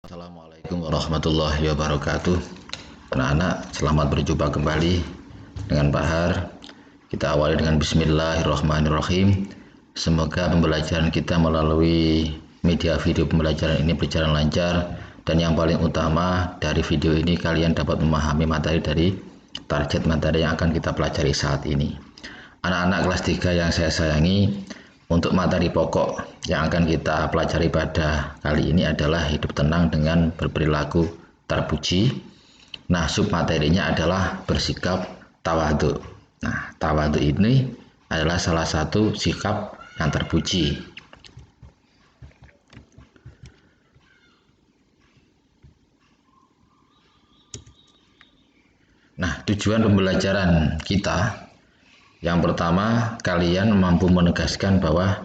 Assalamualaikum warahmatullahi wabarakatuh. Anak-anak, selamat berjumpa kembali dengan Pak Har. Kita awali dengan Bismillahirrahmanirrahim. Semoga pembelajaran kita melalui media video pembelajaran ini berjalan lancar, dan yang paling utama dari video ini kalian dapat memahami materi dari target materi yang akan kita pelajari saat ini. Anak-anak kelas 3 yang saya sayangi, untuk materi pokok yang akan kita pelajari pada kali ini adalah hidup tenang dengan berperilaku terpuji. Nah, submaterinya adalah bersikap tawadhu. Nah, tawadhu ini adalah salah satu sikap yang terpuji. Nah, tujuan pembelajaran kita yang pertama, kalian mampu menegaskan bahwa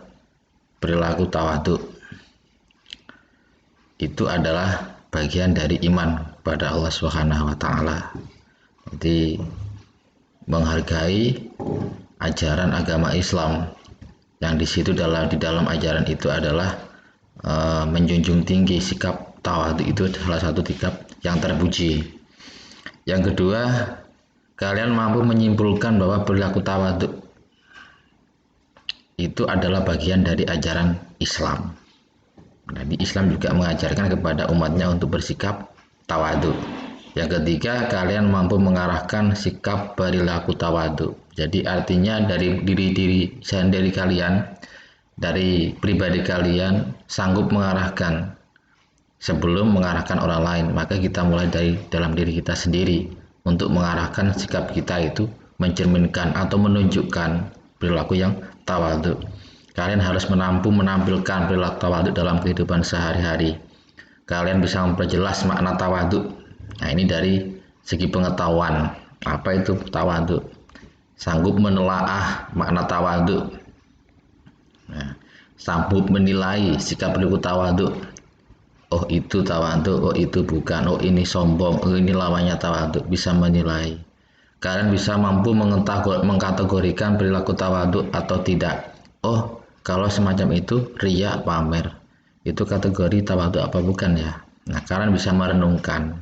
perilaku tawadhu itu adalah bagian dari iman kepada Allah Subhanahu wa taala. Jadi menghargai ajaran agama Islam yang di dalam ajaran itu adalah menjunjung tinggi sikap tawadhu. Itu salah satu sikap yang terpuji. Yang kedua, kalian mampu menyimpulkan bahwa perilaku tawadhu itu adalah bagian dari ajaran Islam. Jadi Islam juga mengajarkan kepada umatnya untuk bersikap tawadhu. Yang ketiga, kalian mampu mengarahkan sikap perilaku tawadhu. Jadi artinya dari diri sendiri kalian, dari pribadi kalian sanggup mengarahkan sebelum mengarahkan orang lain. Maka kita mulai dari dalam diri kita sendiri untuk mengarahkan sikap kita itu mencerminkan atau menunjukkan perilaku yang tawadhu. Kalian harus mampu menampilkan perilaku tawadhu dalam kehidupan sehari-hari. Kalian bisa memperjelas makna tawadhu. Nah, ini dari segi pengetahuan. Apa itu tawadhu? Sanggup menelaah makna tawadhu. Nah, sanggup menilai sikap perilaku tawadhu. Oh, itu tawadhu, oh itu bukan, oh ini sombong, oh ini lawannya tawadhu. Bisa menilai. Kalian bisa mampu mengkategorikan perilaku tawadhu atau tidak. Oh, kalau semacam itu riya, pamer, itu kategori tawadhu apa bukan ya? Nah, kalian bisa merenungkan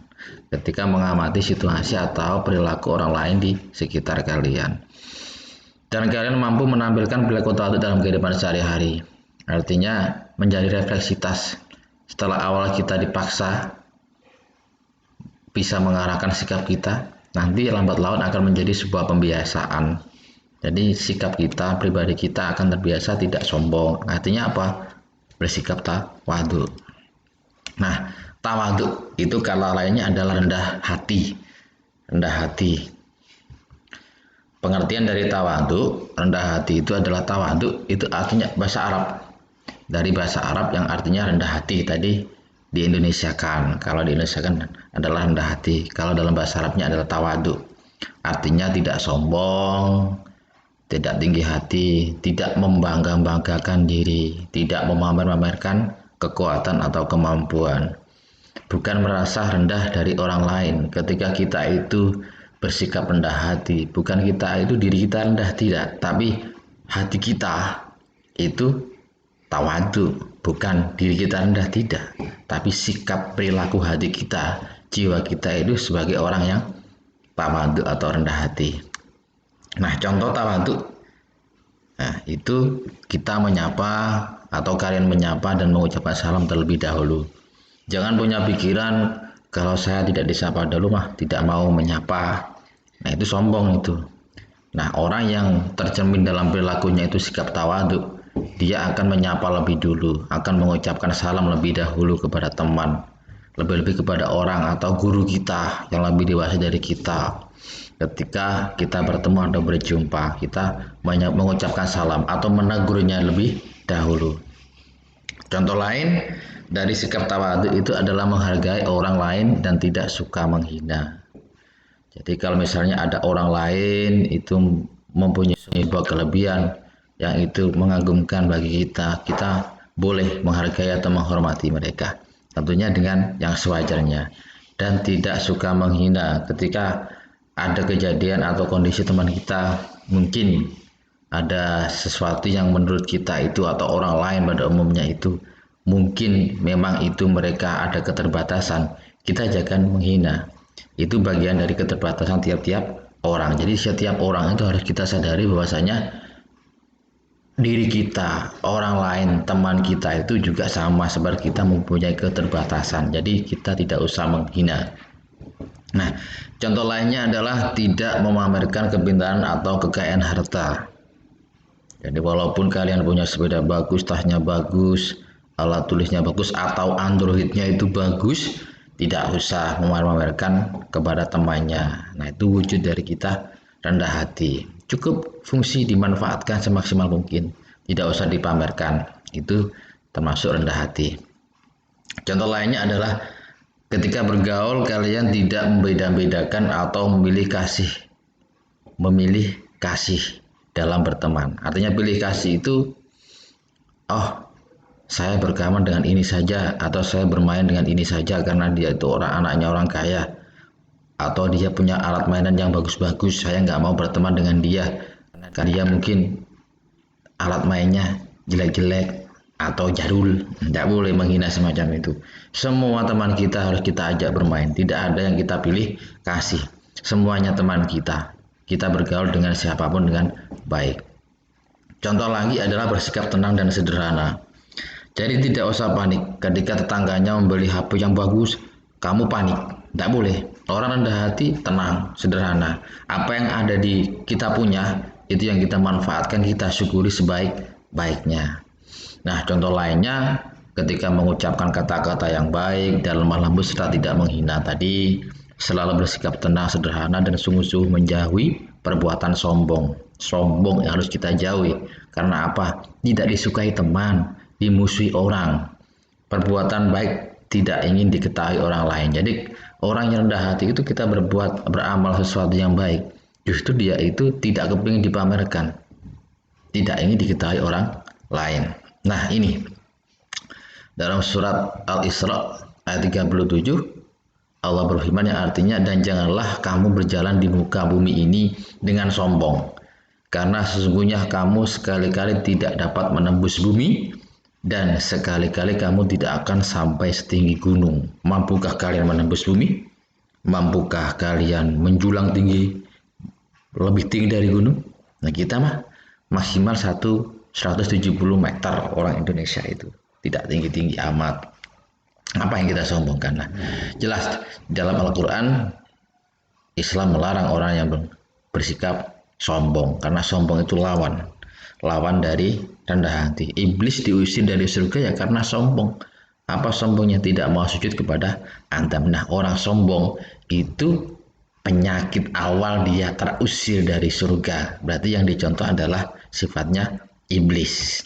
ketika mengamati situasi atau perilaku orang lain di sekitar kalian. Dan kalian mampu menampilkan perilaku tawadhu dalam kehidupan sehari-hari. Artinya menjadi refleksitas. Setelah awal kita dipaksa bisa mengarahkan sikap kita, nanti lambat laun akan menjadi sebuah pembiasaan. Jadi sikap kita, pribadi kita akan terbiasa tidak sombong. Artinya apa? Bersikap tawadhu. Nah, tawadhu itu kata lainnya adalah rendah hati. Rendah hati. Pengertian dari tawadhu, rendah hati itu adalah tawadhu, itu artinya bahasa Arab. Dari bahasa Arab yang artinya rendah hati, tadi di Indonesia kan. Kalau di Indonesia kan adalah rendah hati. Kalau dalam bahasa Arabnya adalah tawadhu. Artinya tidak sombong, tidak tinggi hati, tidak membangga-banggakan diri, tidak memamer-mamerkan kekuatan atau kemampuan. Bukan merasa rendah dari orang lain. Ketika kita itu bersikap rendah hati, bukan kita itu diri kita rendah, tidak, tapi hati kita itu tawadhu, bukan diri kita rendah, tidak, tapi sikap perilaku hati kita, jiwa kita itu sebagai orang yang tawadhu atau rendah hati. Nah, contoh tawadhu, nah itu kita menyapa atau kalian menyapa dan mengucapkan salam terlebih dahulu. Jangan punya pikiran kalau saya tidak disapa dulu mah tidak mau menyapa. Nah, itu sombong itu. Nah, orang yang tercermin dalam perilakunya itu sikap tawadhu, dia akan menyapa lebih dulu, akan mengucapkan salam lebih dahulu kepada teman, lebih-lebih kepada orang atau guru kita yang lebih dewasa dari kita. Ketika kita bertemu atau berjumpa, kita mengucapkan salam atau menegurnya lebih dahulu. Contoh lain dari sikap tawadhu itu adalah menghargai orang lain dan tidak suka menghina. Jadi kalau misalnya ada orang lain itu mempunyai sebuah kelebihan yang itu mengagumkan bagi kita, kita boleh menghargai atau menghormati mereka, tentunya dengan yang sewajarnya, dan tidak suka menghina. Ketika ada kejadian atau kondisi teman kita, mungkin ada sesuatu yang menurut kita itu atau orang lain pada umumnya itu mungkin memang itu mereka ada keterbatasan, kita jangan menghina. Itu bagian dari keterbatasan tiap-tiap orang. Jadi setiap orang itu harus kita sadari bahwasanya diri kita, orang lain, teman kita itu juga sama seperti kita mempunyai keterbatasan. Jadi kita tidak usah menghina. Nah, contoh lainnya adalah tidak memamerkan kepintaran atau kekayaan harta. Jadi walaupun kalian punya sepeda bagus, tasnya bagus, alat tulisnya bagus, atau Androidnya itu bagus, tidak usah memamerkan kepada temannya. Nah, itu wujud dari kita rendah hati. Cukup fungsi dimanfaatkan semaksimal mungkin, tidak usah dipamerkan. Itu termasuk rendah hati. Contoh lainnya adalah ketika bergaul kalian tidak membeda-bedakan atau memilih kasih dalam berteman. Artinya pilih kasih itu, oh saya berkawan dengan ini saja, atau saya bermain dengan ini saja karena dia itu anaknya orang kaya, atau dia punya alat mainan yang bagus-bagus, saya nggak mau berteman dengan dia karena dia mungkin alat mainnya jelek-jelek atau jadul. Tidak boleh menghina semacam itu. Semua teman kita harus kita ajak bermain, tidak ada yang kita pilih kasih. Semuanya teman kita, kita bergaul dengan siapapun dengan baik. Contoh lagi adalah bersikap tenang dan sederhana. Jadi tidak usah panik ketika tetangganya membeli HP yang bagus, kamu panik. Tidak boleh. Orang rendah hati tenang, sederhana. Apa yang ada di kita punya, itu yang kita manfaatkan, kita syukuri sebaik-baiknya. Nah, contoh lainnya ketika mengucapkan kata-kata yang baik dan lemah lembut serta tidak menghina tadi, selalu bersikap tenang, sederhana, dan sungguh-sungguh menjauhi perbuatan sombong. Sombong yang harus kita jauhi. Karena apa? Tidak disukai teman, dimusuhi orang. Perbuatan baik tidak ingin diketahui orang lain. Jadi orang yang rendah hati itu kita beramal sesuatu yang baik, justru dia itu tidak kepingin dipamerkan, tidak ingin diketahui orang lain. Nah, ini dalam surat Al-Isra ayat 37 Allah berfirman yang artinya, dan janganlah kamu berjalan di muka bumi ini dengan sombong, karena sesungguhnya kamu sekali-kali tidak dapat menembus bumi, dan sekali-kali kamu tidak akan sampai setinggi gunung. Mampukah kalian menembus bumi? Mampukah kalian menjulang tinggi, lebih tinggi dari gunung? Nah, kita mah maksimal 170 meter orang Indonesia itu. Tidak tinggi-tinggi amat. Apa yang kita sombongkan? Nah, jelas dalam Al-Quran Islam melarang orang yang bersikap sombong, karena sombong itu lawan dari rendah hati. Iblis diusir dari surga ya karena sombong. Apa sombongnya? Tidak mau sujud kepada Adam. Nah, orang sombong itu penyakit awal dia terusir dari surga. Berarti yang dicontoh adalah sifatnya iblis.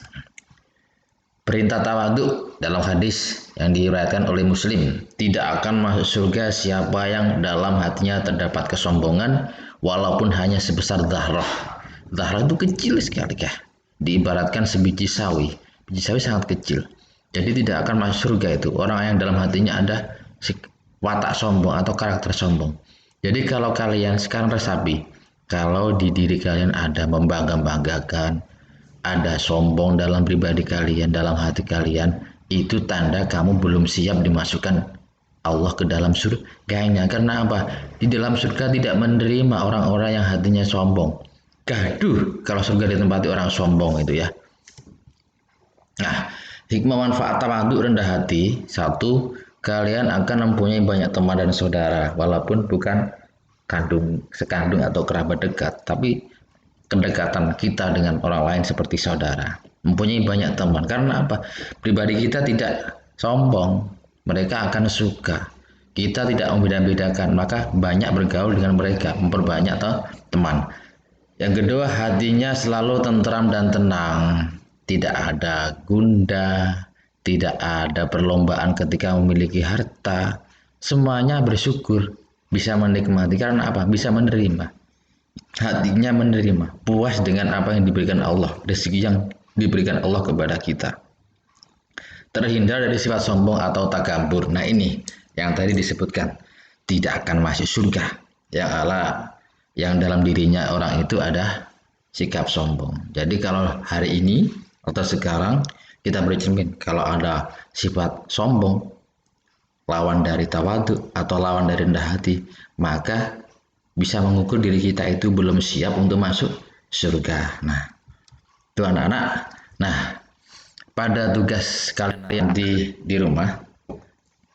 Perintah tawadhu dalam hadis yang diriwayatkan oleh Muslim, tidak akan masuk surga siapa yang dalam hatinya terdapat kesombongan walaupun hanya sebesar dharrah. Dharrah itu kecil sekali ya. Diibaratkan sebiji sawi. Biji sawi sangat kecil. Jadi tidak akan masuk surga itu orang yang dalam hatinya ada watak sombong atau karakter sombong. Jadi kalau kalian sekarang resapi, kalau di diri kalian ada membangga-banggakan, ada sombong dalam pribadi kalian, dalam hati kalian, itu tanda kamu belum siap dimasukkan Allah ke dalam surganya. Karena apa? Di dalam surga tidak menerima orang-orang yang hatinya sombong. Gaduh kalau surga ditempati orang sombong itu ya. Nah, hikmah manfaat tawadhu rendah hati, satu, kalian akan mempunyai banyak teman dan saudara, walaupun bukan sekandung atau kerabat dekat, tapi kedekatan kita dengan orang lain seperti saudara, mempunyai banyak teman. Karena apa? Pribadi kita tidak sombong, mereka akan suka. Kita tidak membeda-bedakan, maka banyak bergaul dengan mereka, memperbanyak teman. Yang kedua, hatinya selalu tentram dan tenang, tidak ada gundah, tidak ada perlombaan ketika memiliki harta. Semuanya bersyukur, bisa menikmati. Karena apa? Bisa menerima. Hatinya menerima, puas dengan apa yang diberikan Allah, rezeki yang diberikan Allah kepada kita. Terhindar dari sifat sombong atau takabur. Nah, ini yang tadi disebutkan, tidak akan masuk surga yang dalam dirinya orang itu ada sikap sombong. Jadi kalau hari ini atau sekarang kita bercermin. Kalau ada sifat sombong, lawan dari tawadhu atau lawan dari rendah hati, maka bisa mengukur diri kita itu belum siap untuk masuk surga. Nah, itu anak-anak. Nah, pada tugas kalian di rumah,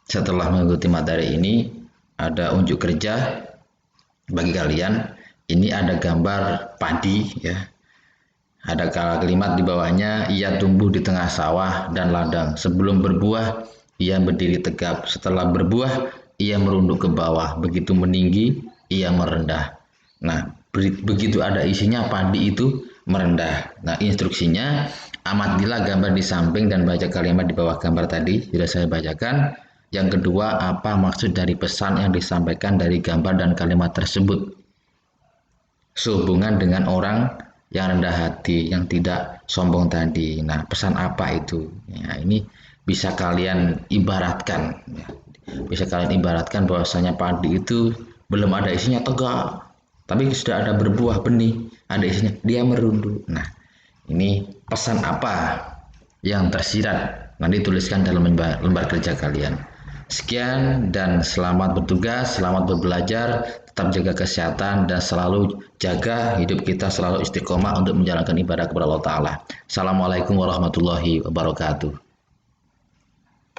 setelah mengikuti materi ini, ada unjuk kerja bagi kalian. Ini ada gambar padi ya. Ada kalimat di bawahnya, ia tumbuh di tengah sawah dan ladang. Sebelum berbuah, ia berdiri tegap. Setelah berbuah, ia merunduk ke bawah. Begitu meninggi, ia merendah. Nah, begitu ada isinya, padi itu merendah. Nah, instruksinya, amatilah gambar di samping dan baca kalimat di bawah gambar tadi. Sudah saya bacakan. Yang kedua, apa maksud dari pesan yang disampaikan dari gambar dan kalimat tersebut? Sehubungan dengan orang yang rendah hati, yang tidak sombong tadi. Nah, pesan apa itu? Ya, ini bisa kalian ibaratkan. Ya. Bisa kalian ibaratkan bahwasanya padi itu belum ada isinya tegak, tapi sudah ada berbuah benih, ada isinya, dia merunduk. Nah, ini pesan apa yang tersirat? Nanti tuliskan dalam lembar kerja kalian. Sekian dan selamat bertugas, selamat berbelajar, tetap jaga kesehatan dan selalu jaga hidup kita selalu istiqomah untuk menjalankan ibadah kepada Allah Ta'ala. Assalamualaikum warahmatullahi wabarakatuh.